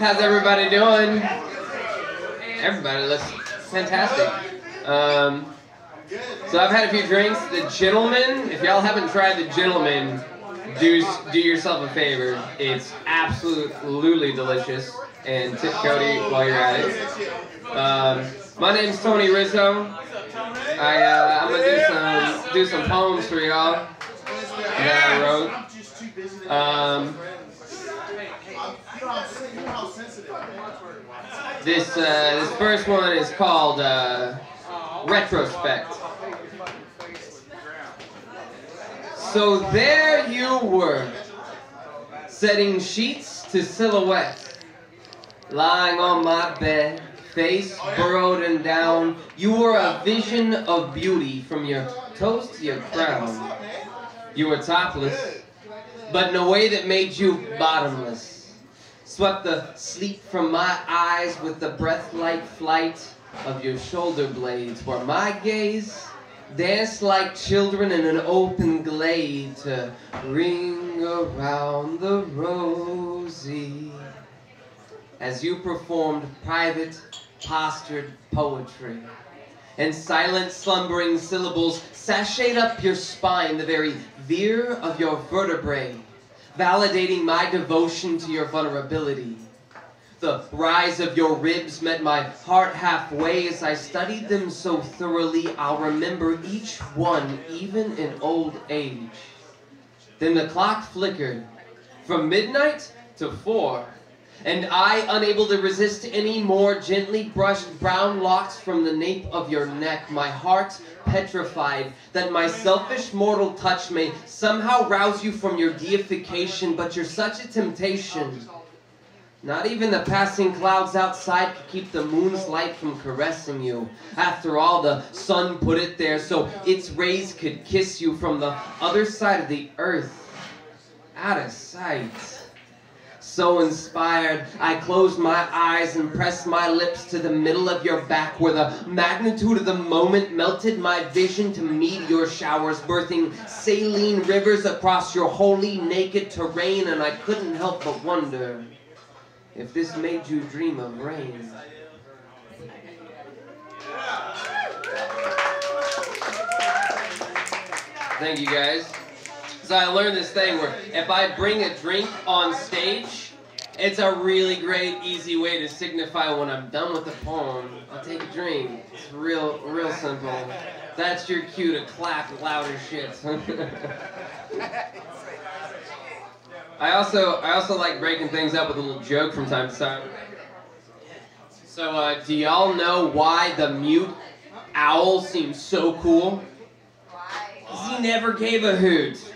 How's everybody doing? Everybody looks fantastic. So I've had a few drinks. The Gentleman, if y'all haven't tried the Gentleman, do yourself a favor. It's absolutely delicious. And tip Cody while you're at it. My name's Tony Rizzo. I'm gonna do some poems for y'all that I wrote. This first one is called Retrospect. So there you were, setting sheets to silhouette, lying on my bed, face burrowed and down. You were a vision of beauty from your toes to your crown. You were topless, but in a way that made you bottomless. Swept the sleep from my eyes with the breath-like flight of your shoulder blades, where my gaze danced like children in an open glade to ring around the rosy as you performed private, postured poetry. And silent, slumbering syllables sashayed up your spine, the very veer of your vertebrae, validating my devotion to your vulnerability. The rise of your ribs met my heart halfway as I studied them so thoroughly I'll remember each one, even in old age. Then the clock flickered from midnight to 4, and I, unable to resist any more, gently brushed brown locks from the nape of your neck, my heart petrified that my selfish mortal touch may somehow rouse you from your deification, but you're such a temptation. Not even the passing clouds outside could keep the moon's light from caressing you. After all, the sun put it there so its rays could kiss you from the other side of the earth, out of sight. So inspired, I closed my eyes and pressed my lips to the middle of your back, where the magnitude of the moment melted my vision to meteor showers, birthing saline rivers across your wholly naked terrain, and I couldn't help but wonder if this made you dream of rain. Thank you, guys. So I learned this thing where if I bring a drink on stage, it's a really great, easy way to signify when I'm done with the poem. I'll take a drink. It's real simple. That's your cue to clap louder shit. I also like breaking things up with a little joke from time to time. So, do y'all know why the mute owl seems so cool? Because he never gave a hoot.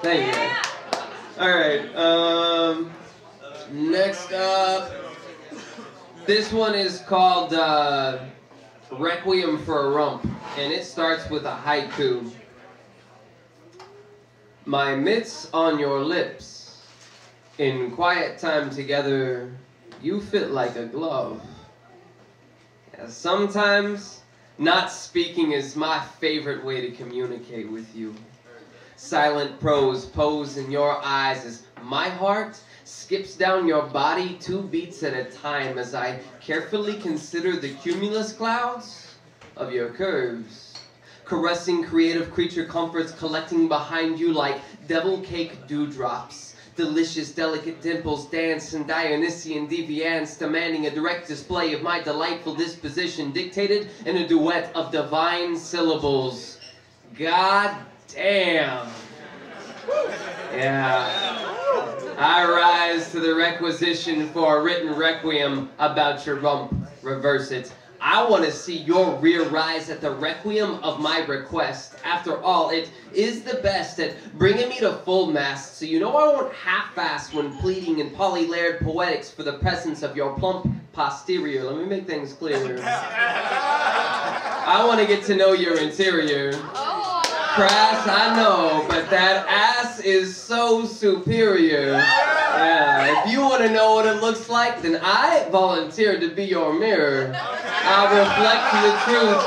Thank you. Alright, next up, this one is called Requiem for a Rump, and it starts with a haiku. My mitts on your lips, in quiet time together, you fit like a glove. Yeah, sometimes, not speaking is my favorite way to communicate with you. Silent prose pose in your eyes as my heart skips down your body 2 beats at a time as I carefully consider the cumulus clouds of your curves. Caressing creative creature comforts collecting behind you like devil cake dewdrops. Delicious, delicate dimples dance in Dionysian deviance, demanding a direct display of my delightful disposition, dictated in a duet of divine syllables. God damn. Yeah. I rise to the requisition for a written requiem about your rump. Reverse it. I want to see your rear rise at the requiem of my request. After all, it is the best at bringing me to full mast, so you know I won't half-ass when pleading in poly-layered poetics for the presence of your plump posterior. Let me make things clear. I want to get to know your interior. Crass, I know, but that ass is so superior. Yeah, if you want to know what it looks like, then I volunteer to be your mirror. I'll reflect the truth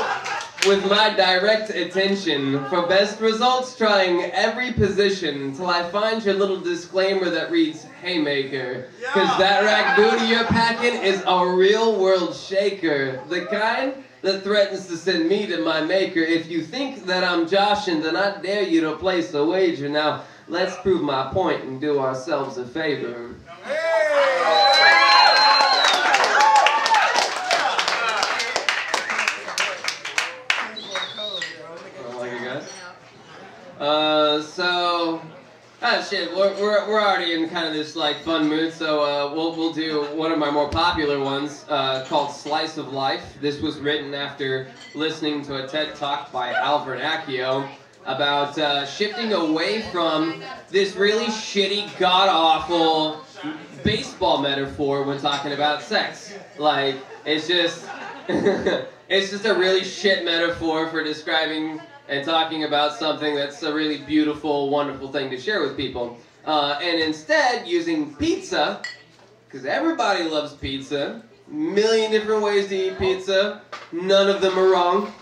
with my direct attention. For best results, trying every position till I find your little disclaimer that reads, Haymaker. Cause that rack booty you're packing is a real world shaker. The kind that threatens to send me to my maker. If you think that I'm joshing, then I dare you to place a wager. Now, let's prove my point and do ourselves a favor. Shit, we're already in kind of this like fun mood, so we'll do one of my more popular ones called Slice of Life. This was written after listening to a TED Talk by Albert Accio about shifting away from this really shitty, god-awful baseball metaphor when talking about sex. Like, it's just it's just a really shit metaphor for describing and talking about something that's a really beautiful, wonderful thing to share with people. And instead, using pizza, because everybody loves pizza, million different ways to eat pizza, none of them are wrong.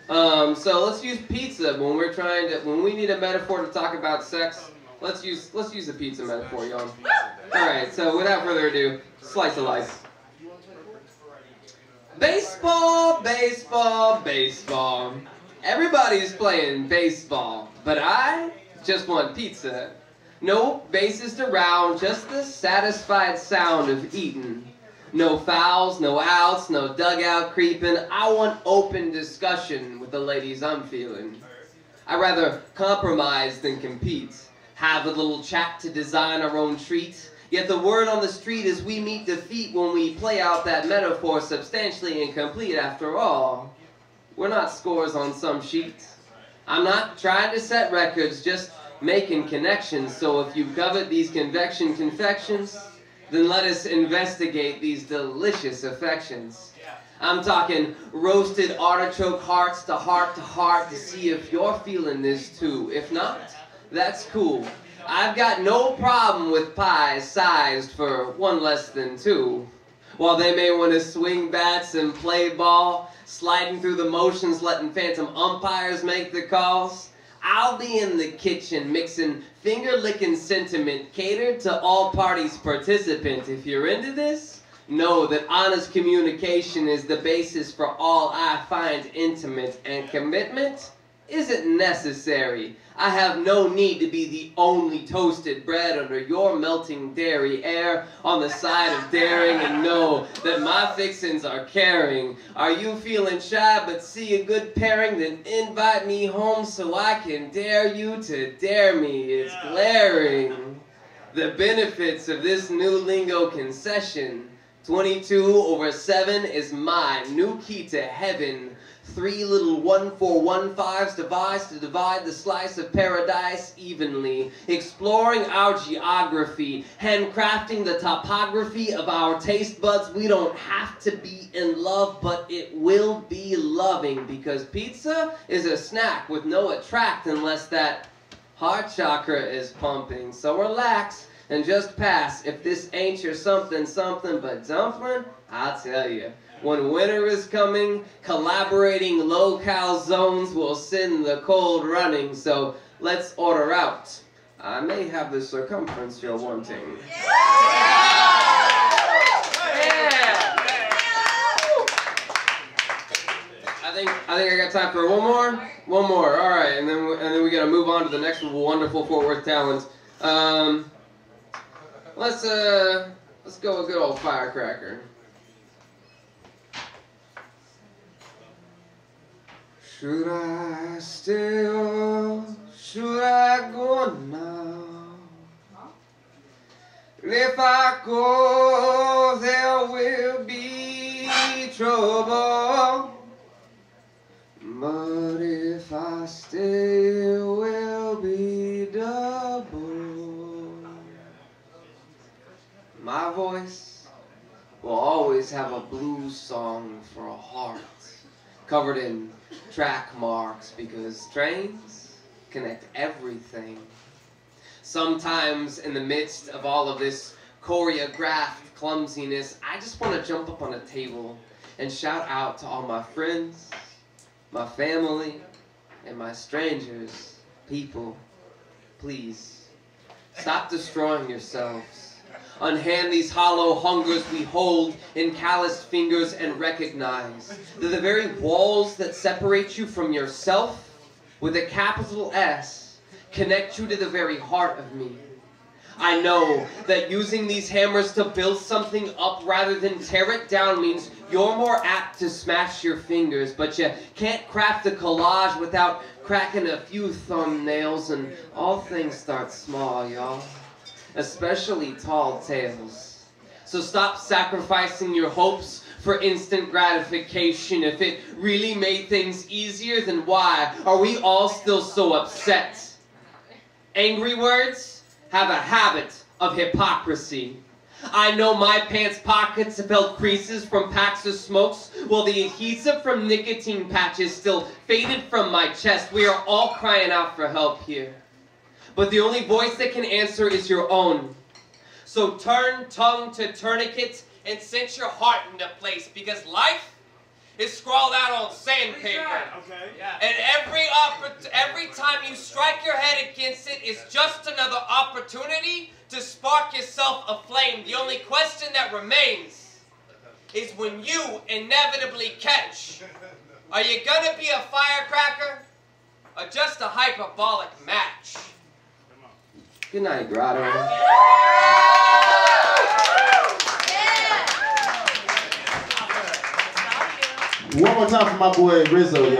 So let's use pizza when we need a metaphor to talk about sex. Let's use a pizza metaphor, y'all. All right, so without further ado, slice of life. Baseball, baseball, baseball. Everybody's playing baseball, but I just want pizza. No bases to round, just the satisfied sound of eating. No fouls, no outs, no dugout creeping. I want open discussion with the ladies I'm feeling. I'd rather compromise than compete. Have a little chat to design our own treat. Yet the word on the street is we meet defeat when we play out that metaphor substantially incomplete after all. We're not scores on some sheet. I'm not trying to set records, just making connections. So if you covet these convection confections, then let us investigate these delicious affections. I'm talking roasted artichoke hearts to heart to see if you're feeling this too. If not, that's cool. I've got no problem with pies sized for 1 less than 2. While they may want to swing bats and play ball, sliding through the motions, letting phantom umpires make the calls, I'll be in the kitchen mixing finger-licking sentiment catered to all parties participant. If you're into this, know that honest communication is the basis for all I find intimate, and commitment isn't necessary. I have no need to be the only toasted bread under your melting dairy air on the side of daring, and know that my fixins are caring. Are you feeling shy but see a good pairing? Then invite me home so I can dare you to dare me. It's glaring. The benefits of this new lingo concession. 22/7 is my new key to heaven. 3 little 1-4-1-5s devised to divide the slice of paradise evenly, exploring our geography, handcrafting the topography of our taste buds. We don't have to be in love, but it will be loving, because pizza is a snack with no attract unless that heart chakra is pumping. So relax and just pass. If this ain't your something but dumpling, I'll tell you. When winter is coming, collaborating locale zones will send the cold running. So let's order out. I may have the circumference you're wanting. Yeah. I think I got time for one more. All right, and then we got to move on to the next wonderful Fort Worth talent. Let's go with good old Firecracker. Should I stay or should I go now? If I go, there will be trouble. But if I stay, it will be double. My voice will always have a blues song for a heart, covered in track marks, because trains connect everything. Sometimes in the midst of all of this choreographed clumsiness, I just want to jump up on a table and shout out to all my friends my family, and my strangers, people, please, stop destroying yourselves. Unhand these hollow hungers we hold in calloused fingers and recognize that the very walls that separate you from yourself, with a capital S, connect you to the very heart of me. I know that using these hammers to build something up rather than tear it down means you're more apt to smash your fingers, but you can't craft a collage without cracking a few thumbnails, and all things start small, y'all. Especially tall tales. So stop sacrificing your hopes for instant gratification. If it really made things easier, then why are we all still so upset? Angry words have a habit of hypocrisy. I know my pants pockets have held creases from packs of smokes, while the adhesive from nicotine patches still faded from my chest. We are all crying out for help here. But the only voice that can answer is your own. So turn tongue to tourniquet and cinch your heart into place, because life is scrawled out on sandpaper. Okay. Yeah. And every time you strike your head against it is just another opportunity to spark yourself a flame. The only question that remains is when you inevitably catch. Are you gonna be a firecracker or just a hyperbolic match? Good night, Grotto. One more time for my boy Rizzo, y'all.